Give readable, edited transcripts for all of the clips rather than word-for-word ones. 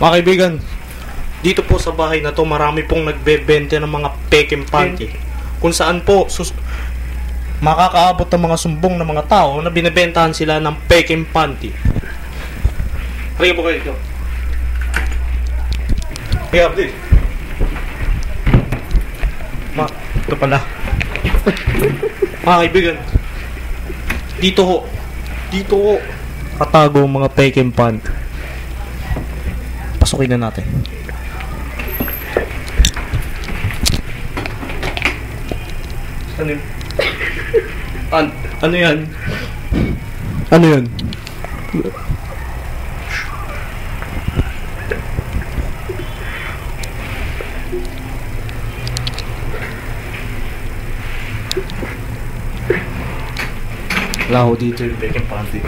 Mga kaibigan, dito po sa bahay na to marami pong nagbebenta ng mga peking panty. Kung saan po makakaabot ng mga sumbong ng mga tao na binebentahan sila ng peking panty. Halika po kayo dito. Hey, Abdi. Ito pala. Mga kaibigan, dito ho katago ang mga peking panty. Pasukin na natin. Ano yan? Ano yan? Wala ko dito yung peking panty.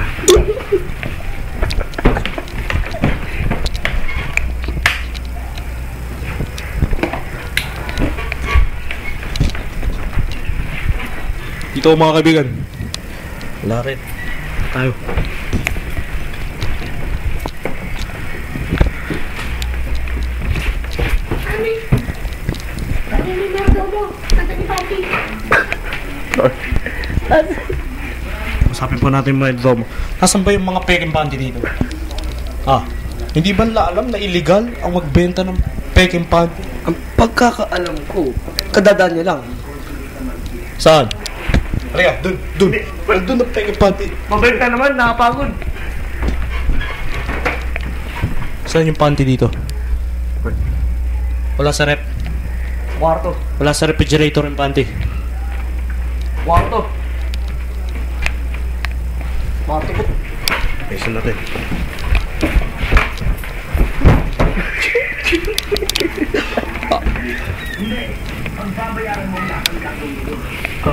Dito mga kaibigan. Wala rin. Tayo. Usapin po natin mga idol mo. Nasaan ba yung mga peking panty dito? Hindi ba nila alam na illegal ang magbenta ng peking panty? Ang pagkakaalam ko, kadadaan niya lang. Saan? Halika, dun ang peking panty. Mabenta naman, nakapagod. Saan yung panty dito? Wala sa rep. Kwarto. Wala sa refrigerator yung panty. Kwarto. Kwarto po. Ayusin natin.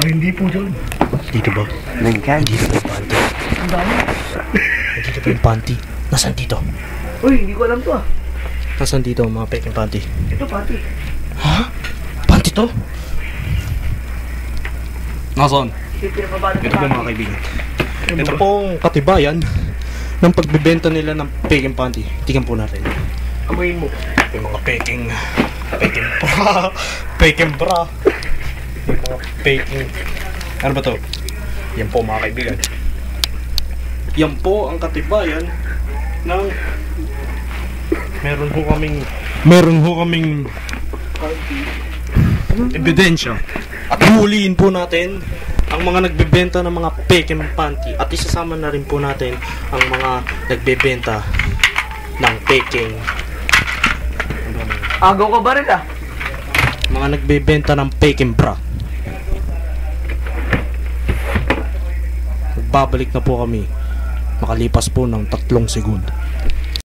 Hindi po dyan. Dito ba? Nangkan. Dito ba yung panty? Ang dami. Dito ba yung panty? Nasaan dito? Uy, hindi ko alam to Nasaan dito ang mga peking panty? Ito, pati. Ha? Panty to? Nasaan? Ito po mga kaibigan. Ito pong katibayan ng pagbebenta nila ng peking panty. Tingnan po natin. Amoyin mo. Yung mga peking bra. Peking bra. Yung mga peking... Ano ba to? Yan po mga kaibigan. Yan po ang katibayan ng... Meron ho kaming ebidensya. At huliin po natin ang mga nagbebenta ng mga peking panty. At isasama na rin po natin ang mga nagbebenta ng peking... Agaw ka ba rin Mga nagbebenta ng peking bra. Magbabalik na po kami makalipas po ng 3 segundo.